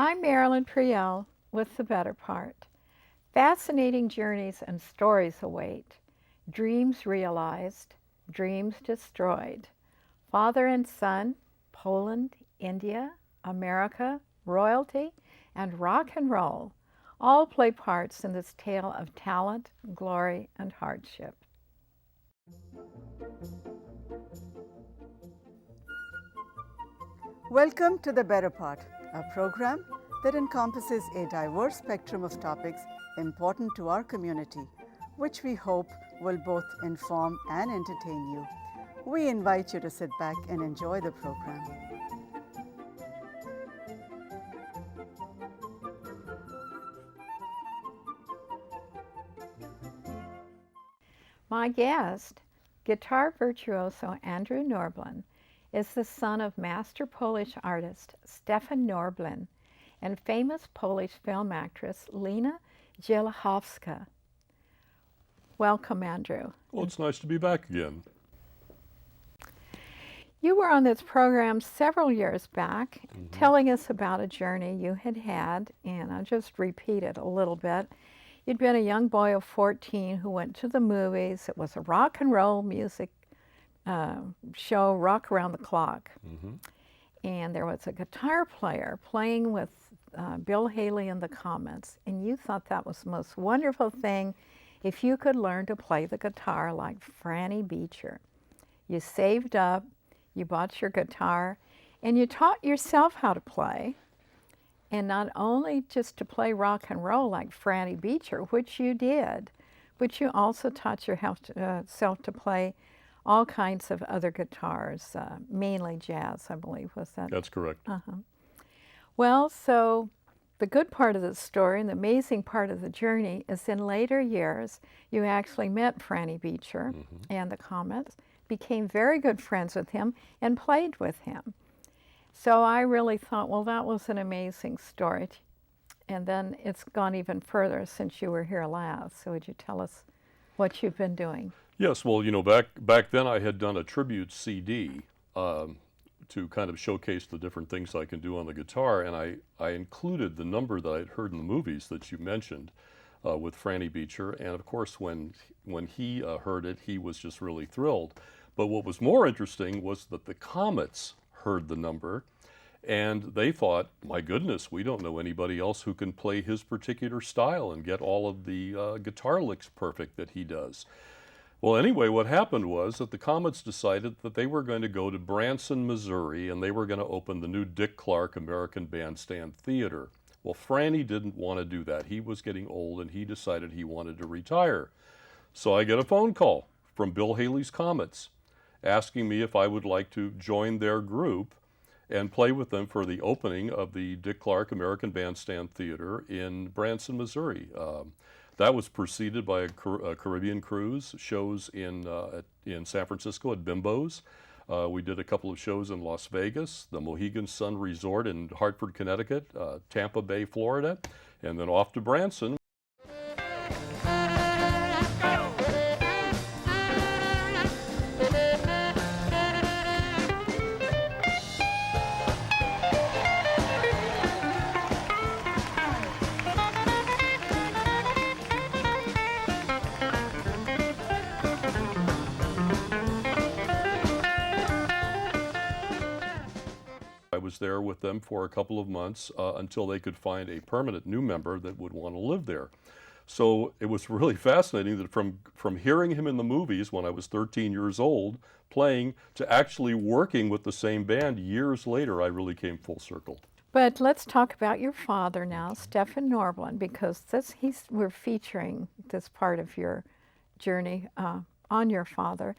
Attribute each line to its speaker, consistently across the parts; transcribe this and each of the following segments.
Speaker 1: I'm Marilyn Priel with The Better Part. Fascinating journeys and stories await. Dreams realized, dreams destroyed. Father and son, Poland, India, America, royalty, and rock and roll all play parts in this tale of talent, glory, and hardship.
Speaker 2: Welcome to The Better Part, a program that encompasses a diverse spectrum of topics important to our community, which we hope will both inform and entertain you. We invite you to sit back and enjoy the program.
Speaker 1: My guest, guitar virtuoso Andrew Norblin, is the son of master Polish artist Stefan Norblin and famous Polish film actress Lena Zellichowska. Welcome, Andrew.
Speaker 3: Well, it's nice to be back again.
Speaker 1: You were on this program several years back, telling us about a journey you had had, and I'll just repeat it a little bit. You'd been a young boy of 14 who went to the movies. It was a rock and roll music show, Rock Around the Clock. And there was a guitar player playing with Bill Haley and the Comets, and you thought that was the most wonderful thing if you could learn to play the guitar like Franny Beecher. You saved up, you bought your guitar, and you taught yourself how to play. And not only just to play rock and roll like Franny Beecher, which you did, but you also taught yourself to play all kinds of other guitars, mainly jazz, I believe, was that?
Speaker 3: That's correct.
Speaker 1: Well, so the good part of the story and the amazing part of the journey is in later years, you actually met Franny Beecher and the Comets, became very good friends with him, and played with him. So I really thought, well, that was an amazing story. And then it's gone even further since you were here last. So would you tell us what you've been doing?
Speaker 3: Yes, well, you know, back then I had done a tribute CD to kind of showcase the different things I can do on the guitar, and I included the number that I'd heard in the movies that you mentioned with Franny Beecher, and of course when he heard it, he was just really thrilled. But what was more interesting was that the Comets heard the number, and they thought, my goodness, we don't know anybody else who can play his particular style and get all of the guitar licks perfect that he does. Well, anyway, what happened was that the Comets decided that they were going to go to Branson, Missouri, and they were going to open the new Dick Clark American Bandstand Theater. Well, Franny didn't want to do that. He was getting old, and he decided he wanted to retire. So I get a phone call from Bill Haley's Comets asking me if I would like to join their group and play with them for the opening of the Dick Clark American Bandstand Theater in Branson, Missouri. That was preceded by a Caribbean cruise, shows in San Francisco at Bimbo's. We did a couple of shows in Las Vegas, the Mohegan Sun Resort in Hartford, Connecticut, Tampa Bay, Florida, and then off to Branson. I was there with them for a couple of months until they could find a permanent new member that would want to live there. So it was really fascinating that from hearing him in the movies when I was 13 years old, playing, to actually working with the same band years later, I really came full circle.
Speaker 1: But let's talk about your father now, Stefan Norblin, because we're featuring this part of your journey on your father.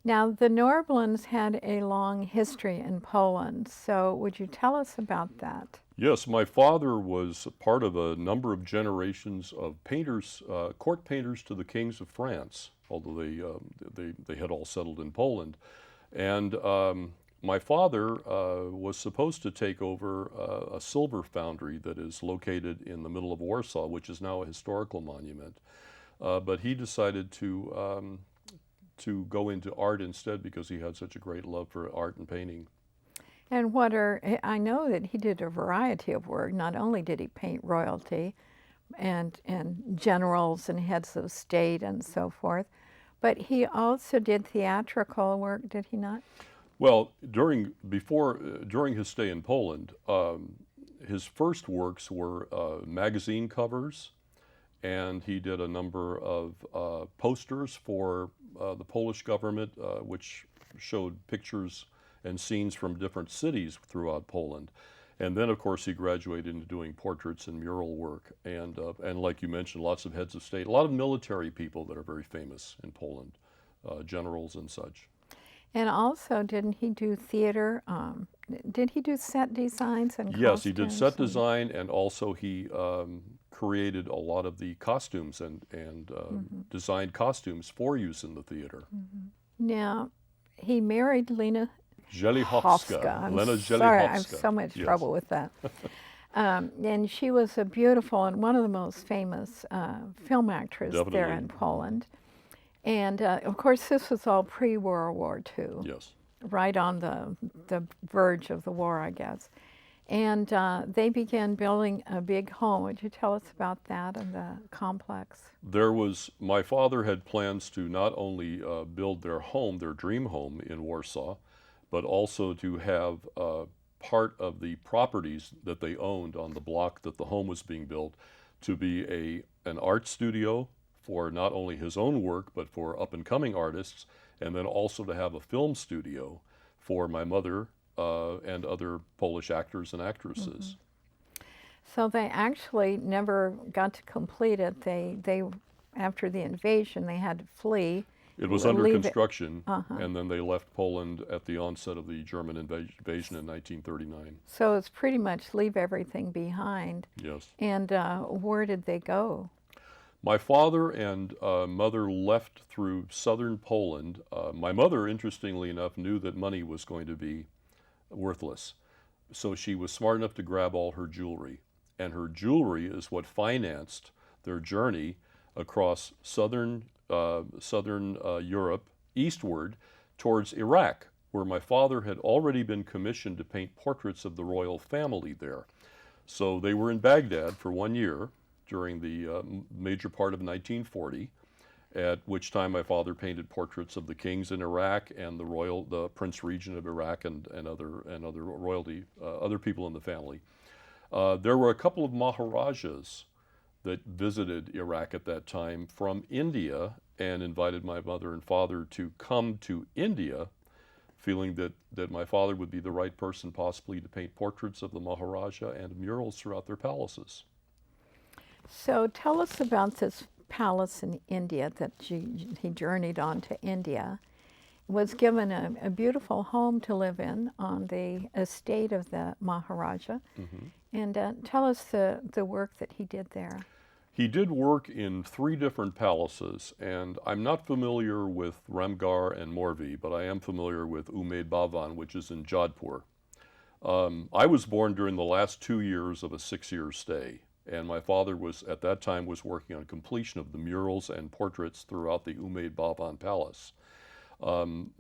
Speaker 1: Now, the Norblins had a long history in Poland, so would you tell us about that?
Speaker 3: Yes, my father was part of a number of generations of painters, court painters to the kings of France, although they had all settled in Poland. And my father was supposed to take over a silver foundry that is located in the middle of Warsaw, which is now a historical monument. But he decided to go into art instead because he had such a great love for art and painting.
Speaker 1: And I know that he did a variety of work. Not only did he paint royalty and generals and heads of state and so forth, but he also did theatrical work, did he not?
Speaker 3: Well, during his stay in Poland, his first works were magazine covers, and he did a number of posters for the Polish government, which showed pictures and scenes from different cities throughout Poland. And then, of course, he graduated into doing portraits and mural work, and like you mentioned, lots of heads of state, a lot of military people that are very famous in Poland, generals and such.
Speaker 1: And also, didn't he do theater? Did he do set designs and
Speaker 3: Yes, he did set
Speaker 1: costumes
Speaker 3: design, and also he created a lot of the costumes and designed costumes for use in the theater.
Speaker 1: Now, he married Lena
Speaker 3: Zellichowska. Lena
Speaker 1: Sorry, I have
Speaker 3: Zellichowska.
Speaker 1: so much
Speaker 3: Yes.
Speaker 1: trouble with that. And she was a beautiful and one of the most famous film actors there
Speaker 3: Definitely.
Speaker 1: in Poland. And of course, this was all pre-World War II,
Speaker 3: Yes.
Speaker 1: right on the verge of the war, I guess. And they began building a big home. Would you tell us about that and the complex?
Speaker 3: My father had plans to not only build their home, their dream home in Warsaw, but also to have part of the properties that they owned on the block that the home was being built to be an art studio for not only his own work, but for up-and-coming artists, and then also to have a film studio for my mother and other Polish actors and actresses.
Speaker 1: So they actually never got to complete it. They after the invasion, they had to flee.
Speaker 3: It was
Speaker 1: Or
Speaker 3: under
Speaker 1: leave it-
Speaker 3: construction, and then they left Poland at the onset of the German invasion in 1939.
Speaker 1: So it's pretty much leave everything behind.
Speaker 3: Yes.
Speaker 1: And where did they go?
Speaker 3: My father and mother left through southern Poland. My mother, interestingly enough, knew that money was going to be worthless. So she was smart enough to grab all her jewelry. And her jewelry is what financed their journey across southern Europe, eastward, towards Iraq, where my father had already been commissioned to paint portraits of the royal family there. So they were in Baghdad for 1 year during the major part of 1940, at which time my father painted portraits of the kings in Iraq and the Prince Regent of Iraq and other royalty, other people in the family. There were a couple of Maharajas that visited Iraq at that time from India and invited my mother and father to come to India, feeling that my father would be the right person possibly to paint portraits of the Maharaja and murals throughout their palaces.
Speaker 1: So tell us about this palace in India that he journeyed on to India. Was given a beautiful home to live in on the estate of the Maharaja. And tell us the work that he did there.
Speaker 3: He did work in 3 different palaces, and I'm not familiar with Ramgarh and Morvi, but I am familiar with Umaid Bhavan, which is in Jodhpur. I was born during the last 2 years of a 6-year stay, and my father at that time was working on completion of the murals and portraits throughout the Umaid Bhavan Palace.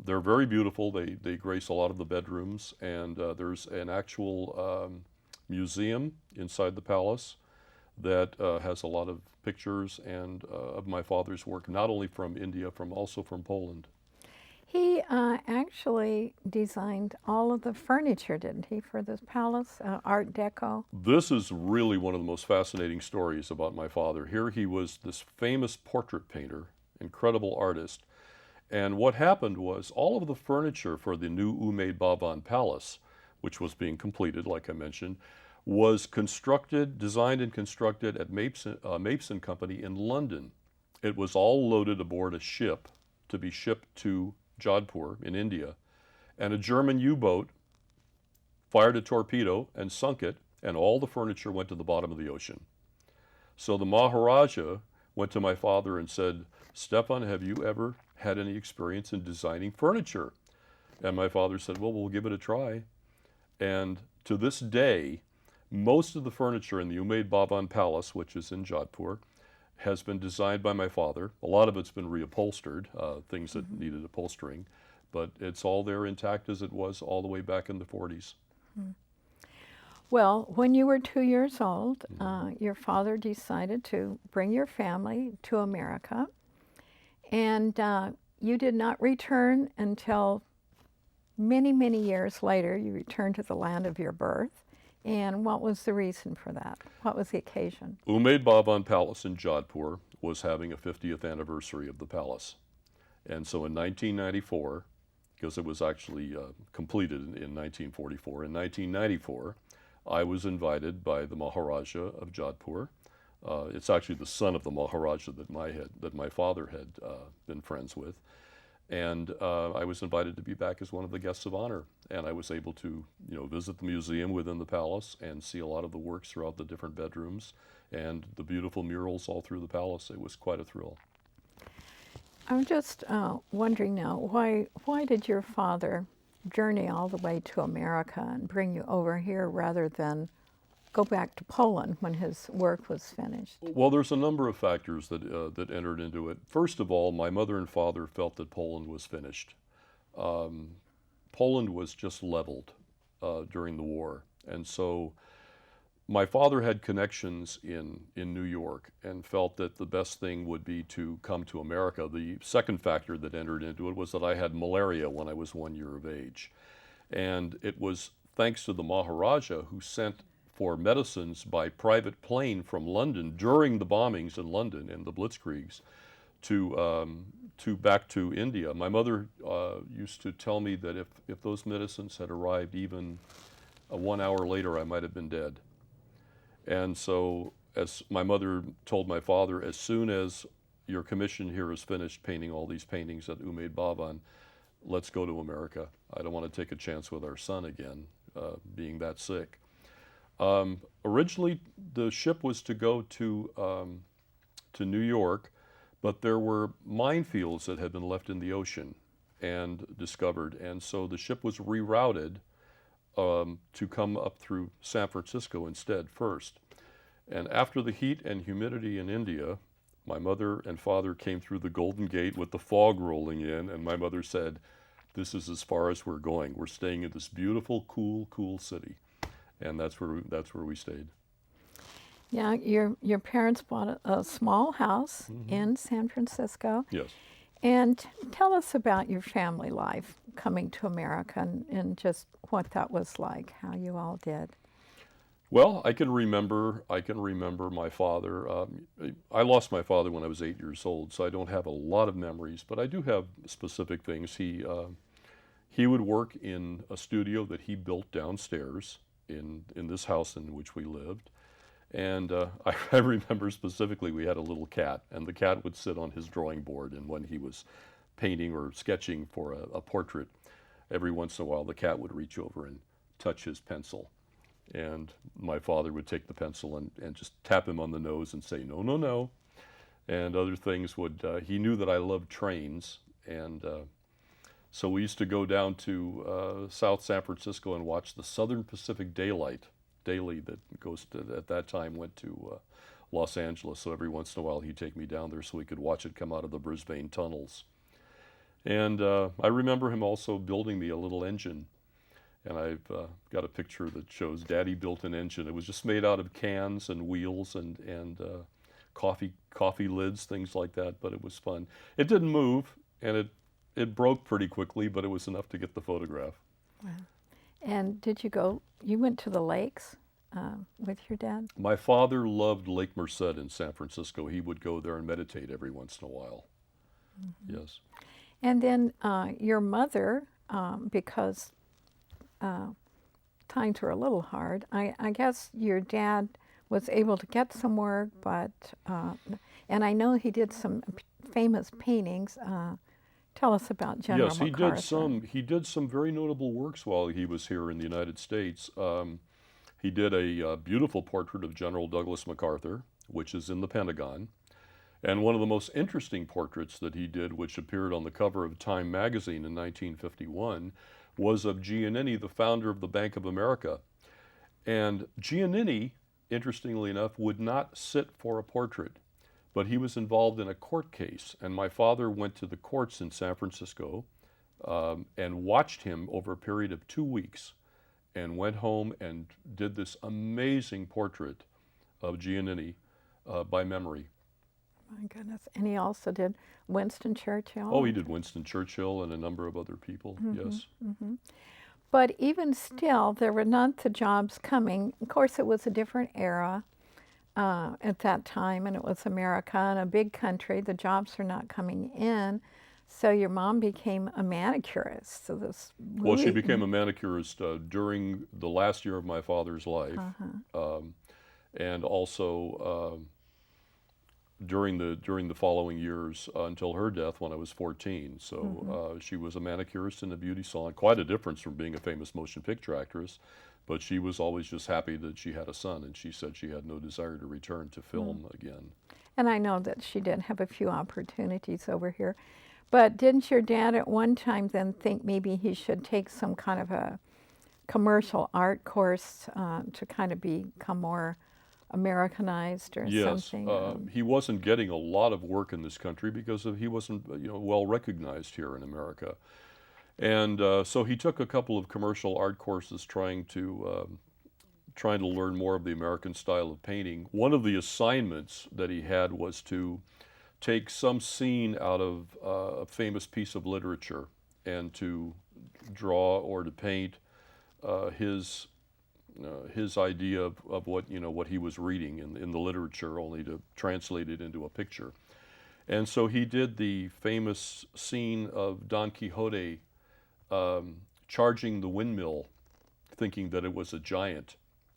Speaker 3: They're very beautiful. They grace a lot of the bedrooms, and there's an actual museum inside the palace that has a lot of pictures and of my father's work, not only from India, also from Poland.
Speaker 1: He actually designed all of the furniture, didn't he, for this palace, Art Deco?
Speaker 3: This is really one of the most fascinating stories about my father. Here he was this famous portrait painter, incredible artist, and what happened was all of the furniture for the new Umaid Bhavan Palace, which was being completed, like I mentioned, was designed and constructed at Mapes and Company in London. It was all loaded aboard a ship to be shipped to Jodhpur in India, and a German U-boat fired a torpedo and sunk it, and all the furniture went to the bottom of the ocean. So the Maharaja went to my father and said, "Stefan, have you ever had any experience in designing furniture?" And my father said, "Well, we'll give it a try." And to this day, most of the furniture in the Umaid Bhavan Palace, which is in Jodhpur, has been designed by my father. A lot of it's been reupholstered, things that needed upholstering, but it's all there intact as it was all the way back in the 40s.
Speaker 1: Well, when you were 2 years old, your father decided to bring your family to America, and you did not return until many, many years later. You returned to the land of your birth. And what was the reason for that? What was the occasion?
Speaker 3: Umaid Bhavan Palace in Jodhpur was having a 50th anniversary of the palace. And so in 1994, because it was actually completed in 1944, in 1994, I was invited by the Maharaja of Jodhpur. It's actually the son of the Maharaja that my father had been friends with. And I was invited to be back as one of the guests of honor. And I was able to, visit the museum within the palace and see a lot of the works throughout the different bedrooms and the beautiful murals all through the palace. It was quite a thrill.
Speaker 1: I'm just wondering now, why did your father journey all the way to America and bring you over here rather than go back to Poland when his work was finished?
Speaker 3: Well, there's a number of factors that entered into it. First of all, my mother and father felt that Poland was finished. Poland was just leveled during the war. And so my father had connections in New York and felt that the best thing would be to come to America. The second factor that entered into it was that I had malaria when I was 1 year of age. And it was thanks to the Maharaja who sent for medicines by private plane from London during the bombings in London and the blitzkriegs to back to India. My mother used to tell me that if those medicines had arrived even 1 hour later, I might have been dead. And so, as my mother told my father, as soon as your commission here is finished painting all these paintings at Umaid Bhavan, let's go to America. I don't want to take a chance with our son again, being that sick. Originally, the ship was to go to New York, but there were minefields that had been left in the ocean and discovered, and so the ship was rerouted to come up through San Francisco instead first. And after the heat and humidity in India, my mother and father came through the Golden Gate with the fog rolling in, and my mother said, "This is as far as we're going. We're staying in this beautiful, cool city." And that's where we stayed.
Speaker 1: Yeah, your parents bought a small house in San Francisco.
Speaker 3: Yes.
Speaker 1: And tell us about your family life coming to America and just what that was like, how you all did.
Speaker 3: Well, I can remember my father. I lost my father when I was 8 years old, so I don't have a lot of memories, but I do have specific things. He would work in a studio that he built downstairs in this house in which we lived. And I remember specifically we had a little cat, and the cat would sit on his drawing board, and when he was painting or sketching for a portrait, every once in a while the cat would reach over and touch his pencil. And my father would take the pencil and just tap him on the nose and say, "No, no, no." And other things he knew that I loved trains, and so we used to go down to South San Francisco and watch the Southern Pacific daily that at that time went to Los Angeles. So every once in a while he'd take me down there so we could watch it come out of the Brisbane tunnels. And I remember him also building me a little engine. And I've got a picture that shows Daddy built an engine. It was just made out of cans and wheels and coffee lids, things like that, but it was fun. It didn't move, and it broke pretty quickly, but it was enough to get the photograph.
Speaker 1: Wow. And you went to the lakes with your dad?
Speaker 3: My father loved Lake Merced in San Francisco. He would go there and meditate every once in a while. Yes.
Speaker 1: And then your mother, because times were a little hard, I guess your dad was able to get some work, but, and I know he did some famous paintings. Tell us about General MacArthur.
Speaker 3: He did some very notable works while he was here in the United States. He did a beautiful portrait of General Douglas MacArthur, which is in the Pentagon. And one of the most interesting portraits that he did, which appeared on the cover of Time magazine in 1951, was of Giannini, the founder of the Bank of America. And Giannini, interestingly enough, would not sit for a portrait, but he was involved in a court case. And my father went to the courts in San Francisco and watched him over a period of 2 weeks and went home and did this amazing portrait of Giannini by memory.
Speaker 1: My goodness. And he also did Winston Churchill.
Speaker 3: Oh, he did Winston Churchill and a number of other people, yes.
Speaker 1: But even still, there were not the jobs coming. Of course, it was a different era at that time, and it was America and a big country. The jobs are not coming in. So your mom became a manicurist. So this
Speaker 3: Well, she
Speaker 1: really-
Speaker 3: became a manicurist during the last year of my father's life, and also during the following years until her death when I was 14. So she was a manicurist in a beauty salon. Quite a difference from being a famous motion picture actress, but she was always just happy that she had a son, and she said she had no desire to return to film again.
Speaker 1: And I know that she did have a few opportunities over here. But didn't your dad at one time then think maybe he should take some kind of a commercial art course to kind of become more Americanized or
Speaker 3: Yes,
Speaker 1: something?
Speaker 3: he wasn't getting a lot of work in this country because he wasn't, well recognized here in America, and so he took a couple of commercial art courses, trying to learn more of the American style of painting. One of the assignments that he had was to take some scene out of a famous piece of literature and to draw or to paint his idea of what he was reading in the literature, only to translate it into a picture. And so he did the famous scene of Don Quixote charging the windmill, thinking that it was a giant,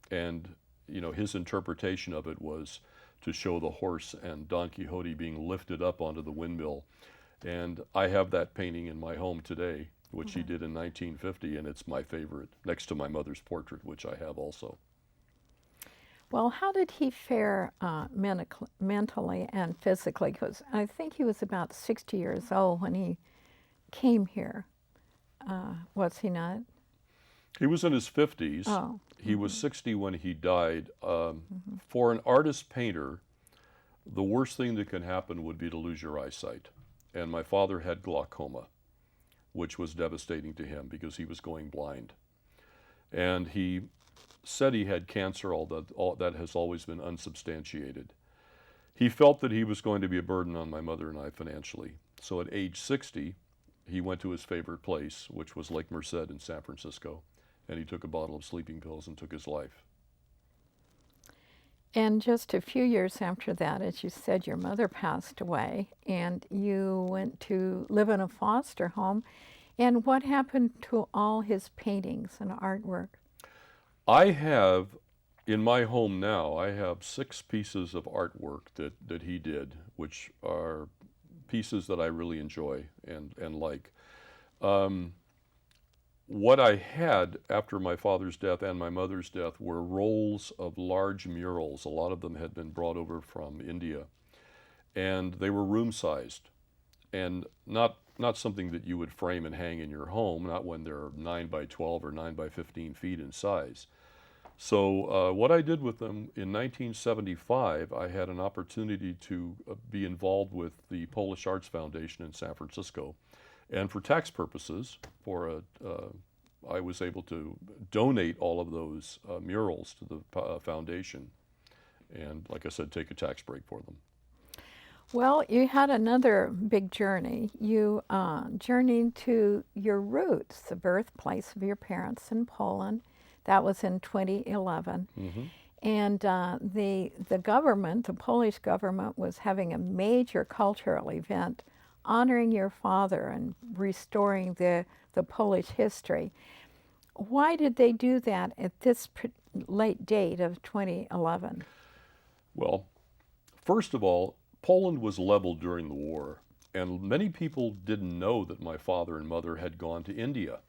Speaker 3: and his interpretation of it was to show the horse and Don Quixote being lifted up onto the windmill. And I have that painting in my home today, which he did in 1950, and it's my favorite, next to my mother's portrait, which I have also.
Speaker 1: Well, how did he fare mentally and physically? Because I think he was about 60 years old when he came here. Was he not?
Speaker 3: He was in his 50s.
Speaker 1: Oh.
Speaker 3: He was 60 when he died. For an artist painter, the worst thing that can happen would be to lose your eyesight. And my father had glaucoma, which was devastating to him because he was going blind. And he said he had cancer, all that has always been unsubstantiated. He felt that he was going to be a burden on my mother and I financially. So at age 60, he went to his favorite place, which was Lake Merced in San Francisco, and he took a bottle of sleeping pills and took his life.
Speaker 1: And just a few years after that, as you said, your mother passed away, and you went to live in a foster home. And what happened to all his paintings and artwork?
Speaker 3: I have, in my home now, I have 6 pieces of artwork that he did, which are pieces that I really enjoy and like. What I had after my father's death and my mother's death were rolls of large murals. A lot of them had been brought over from India, and they were room-sized, and not something that you would frame and hang in your home, not when they're 9 by 12 or 9 by 15 feet in size. So what I did with them in 1975, I had an opportunity to be involved with the Polish Arts Foundation in San Francisco. And for tax purposes, I was able to donate all of those murals to the foundation, and like I said, take a tax break for them.
Speaker 1: Well, you had another big journey. You journeyed to your roots, the birthplace of your parents in Poland. That was in 2011. And the government, the Polish government, was having a major cultural event honoring your father and restoring the Polish history. Why did they do that at this late date of 2011?
Speaker 3: Well, first of all, Poland was leveled during the war, and many people didn't know that my father and mother had gone to India,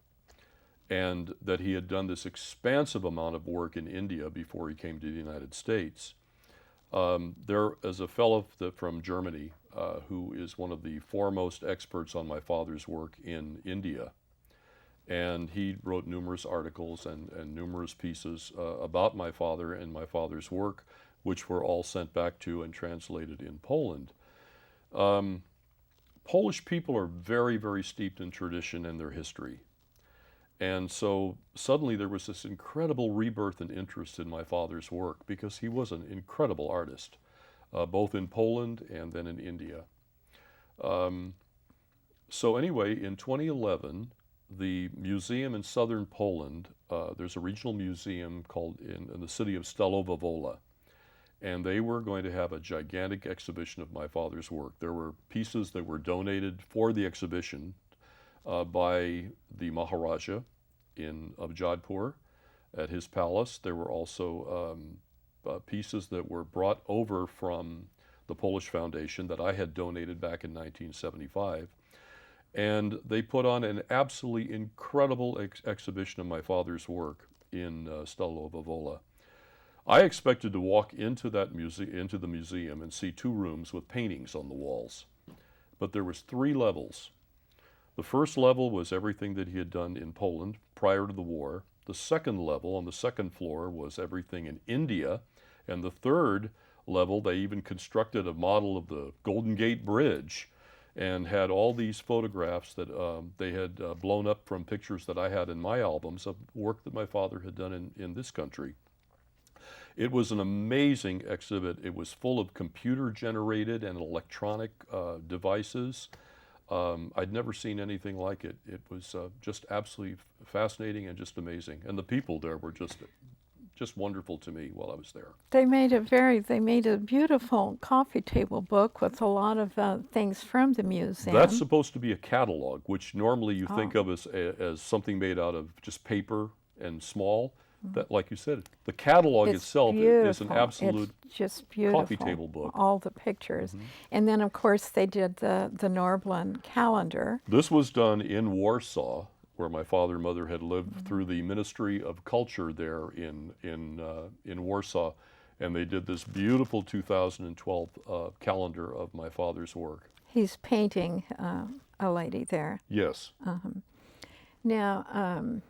Speaker 3: and that he had done this expansive amount of work in India before he came to the United States. There is a fellow from Germany who is one of the foremost experts on my father's work in India. And he wrote numerous articles and numerous pieces about my father and my father's work, which were all sent back to and translated in Poland. Polish people are very, very steeped in tradition and their history. And so suddenly there was this incredible rebirth and interest in my father's work because he was an incredible artist, both in Poland and then in India. So anyway, in 2011, the museum in southern Poland, there's a regional museum called in the city of Stalowa Wola, and they were going to have a gigantic exhibition of my father's work. There were pieces that were donated for the exhibition by the Maharaja of Jodhpur at his palace. There were also pieces that were brought over from the Polish Foundation that I had donated back in 1975. And they put on an absolutely incredible exhibition of my father's work in Stalowa Wola. I expected to walk into the museum and see 2 rooms with paintings on the walls, but there was 3 levels. The first level was everything that he had done in Poland prior to the war. The second level, on the second floor, was everything in India, and the third level, they even constructed a model of the Golden Gate Bridge and had all these photographs that they had blown up from pictures that I had in my albums of work that my father had done in this country. It was an amazing exhibit. It was full of computer-generated and electronic devices. I'd never seen anything like it. It was just absolutely fascinating and just amazing. And the people there were just wonderful to me while I was there.
Speaker 1: They made a beautiful coffee table book with a lot of things from the museum.
Speaker 3: That's supposed to be a catalog, which normally you think of as something made out of just paper and small. That, like you said, the catalog itself is an absolute
Speaker 1: it's just beautiful.
Speaker 3: coffee table book.
Speaker 1: All the pictures. And then, of course, they did the Norblin calendar.
Speaker 3: This was done in Warsaw, where my father and mother had lived through the Ministry of Culture there in Warsaw. And they did this beautiful 2012 calendar of my father's work.
Speaker 1: He's painting a lady there.
Speaker 3: Yes.
Speaker 1: Now,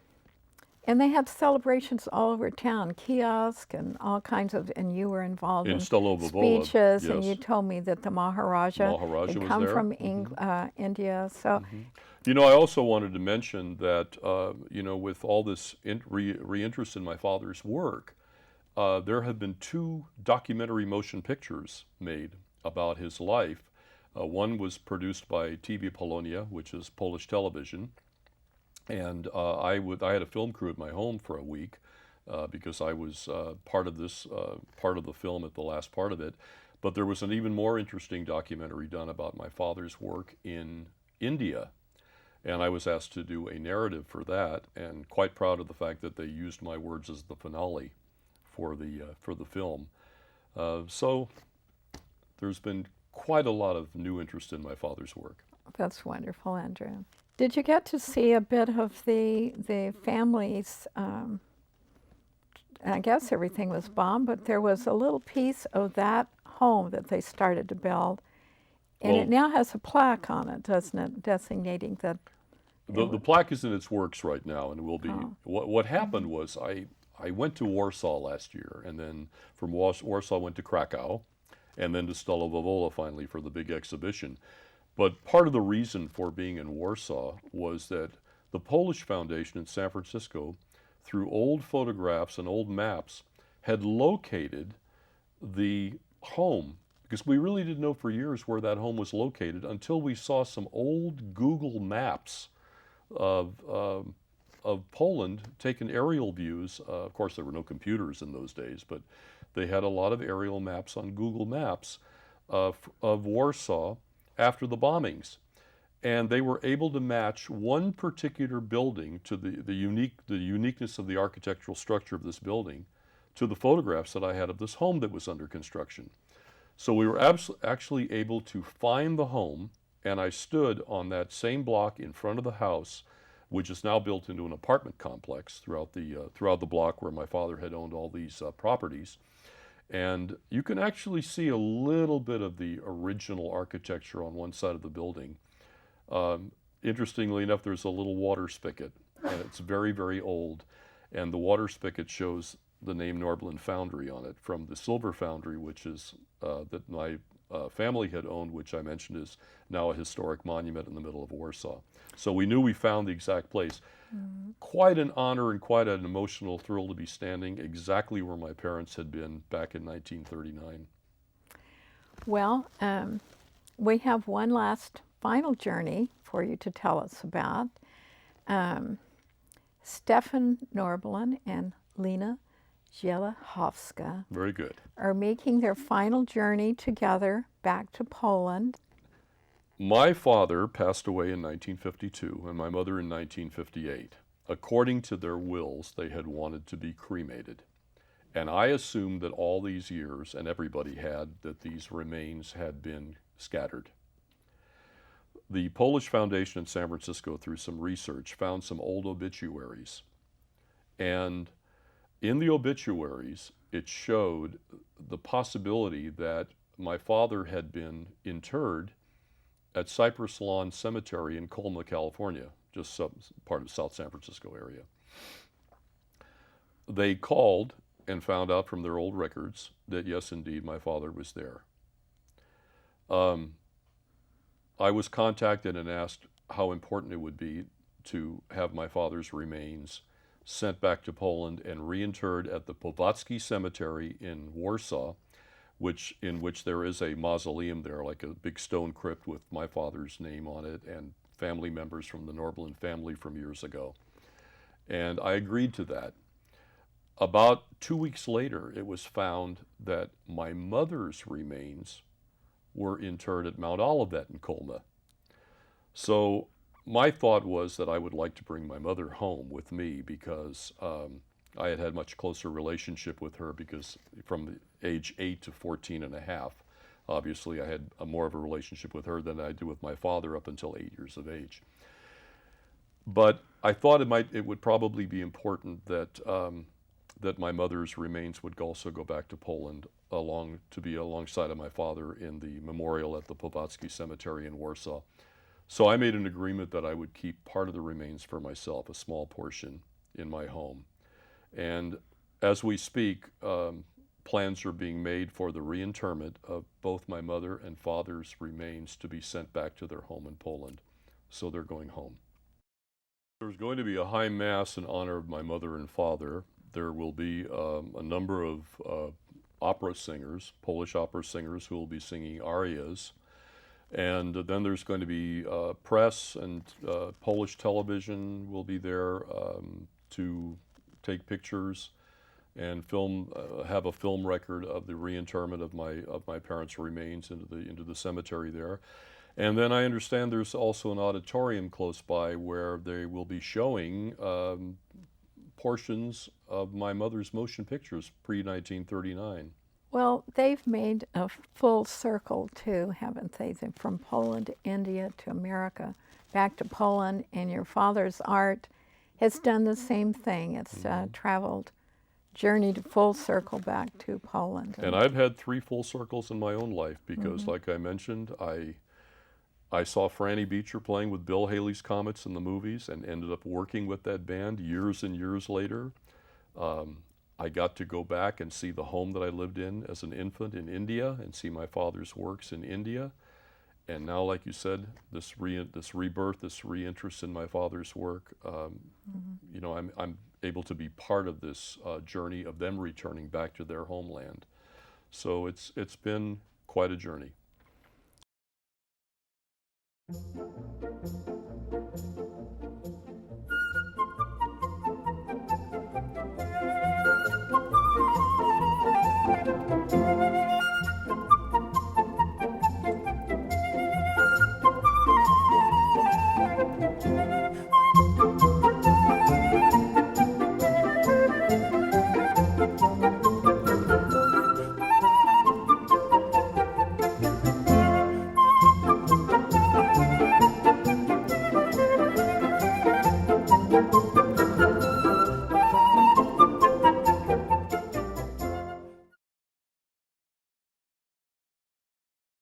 Speaker 1: and they had celebrations all over town, kiosk and all kinds of, and you were involved in
Speaker 3: Stalowa Wola,
Speaker 1: speeches,
Speaker 3: yes.
Speaker 1: and you told me that the Maharaja had
Speaker 3: was
Speaker 1: come
Speaker 3: there.
Speaker 1: from India. So,
Speaker 3: You know, I also wanted to mention that, you know, with all this reinterest in my father's work, there have been 2 documentary motion pictures made about his life. One was produced by TV Polonia, which is Polish television. And I had a film crew at my home for a week because I was part of the film at the last part of it. But there was an even more interesting documentary done about my father's work in India. And I was asked to do a narrative for that, and quite proud of the fact that they used my words as the finale for the film. So there's been quite a lot of new interest in my father's work.
Speaker 1: that's wonderful, Andrew. Did you get to see a bit of the family's, I guess everything was bombed, but there was a little piece of that home that they started to build, and it now has a plaque on it, doesn't it, designating that?
Speaker 3: The plaque is in its works right now, and it will be. What happened was I went to Warsaw last year, and then from Warsaw I went to Krakow, and then to Stalowa Wola finally for the big exhibition. But part of the reason for being in Warsaw was that the Polish Foundation in San Francisco, through old photographs and old maps, had located the home, because we really didn't know for years where that home was located until we saw some old Google maps of Poland, taken aerial views. Of course, there were no computers in those days, but they had a lot of aerial maps on Google Maps of Warsaw after the bombings, and they were able to match one particular building to the uniqueness of the architectural structure of this building to the photographs that I had of this home that was under construction. So we were actually able to find the home, and I stood on that same block in front of the house, which is now built into an apartment complex throughout the block where my father had owned all these properties. And you can actually see a little bit of the original architecture on one side of the building. Interestingly enough, there's a little water spigot, and it's very, very old. And the water spigot shows the name Norblin Foundry on it, from the silver foundry, which is that my family had owned, which I mentioned is now a historic monument in the middle of Warsaw. So we knew we found the exact place. Quite an honor and quite an emotional thrill to be standing exactly where my parents had been back in 1939.
Speaker 1: Well, we have one last final journey for you to tell us about. Stefan Norblin and Lena Zellichowska
Speaker 3: Very good.
Speaker 1: are making their final journey together back to Poland.
Speaker 3: My father passed away in 1952 and my mother in 1958. According to their wills, they had wanted to be cremated. And I assumed that all these years, and everybody had, that these remains had been scattered. The Polish Foundation in San Francisco, through some research, found some old obituaries. And in the obituaries, it showed the possibility that my father had been interred at Cypress Lawn Cemetery in Colma, California, just part of South San Francisco area. They called and found out from their old records that yes, indeed, my father was there. I was contacted and asked how important it would be to have my father's remains sent back to Poland and reinterred at the Powązki Cemetery in Warsaw, in which there is a mausoleum there, like a big stone crypt with my father's name on it and family members from the Norblin family from years ago. And I agreed to that. About 2 weeks later, it was found that my mother's remains were interred at Mount Olivet in Colma. So my thought was that I would like to bring my mother home with me because I had had much closer relationship with her because from the age 8 to 14 and a half, obviously I had more of a relationship with her than I did with my father up until 8 years of age. But I thought it would probably be important that that my mother's remains would also go back to Poland to be alongside of my father in the memorial at the Powązki Cemetery in Warsaw. So I made an agreement that I would keep part of the remains for myself, a small portion, in my home. And as we speak, plans are being made for the reinterment of both my mother and father's remains to be sent back to their home in Poland. So they're going home. There's going to be a high mass in honor of my mother and father. There will be a number of opera singers, Polish opera singers, who will be singing arias. And then there's going to be press and Polish television will be there to take pictures and have a film record of the reinterment of my parents' remains into the cemetery there. And then I understand there's also an auditorium close by where they will be showing portions of my mother's motion pictures pre-1939.
Speaker 1: Well, they've made a full circle too, haven't they? From Poland to India to America, back to Poland, and your father's art has done the same thing. It's journeyed full circle back to Poland.
Speaker 3: And I've had 3 full circles in my own life because, like I mentioned, I saw Franny Beecher playing with Bill Haley's Comets in the movies and ended up working with that band years and years later. I got to go back and see the home that I lived in as an infant in India and see my father's works in India. And now, like you said, this rebirth, this reinterest in my father's work, you know, I'm able to be part of this journey of them returning back to their homeland. So it's been quite a journey.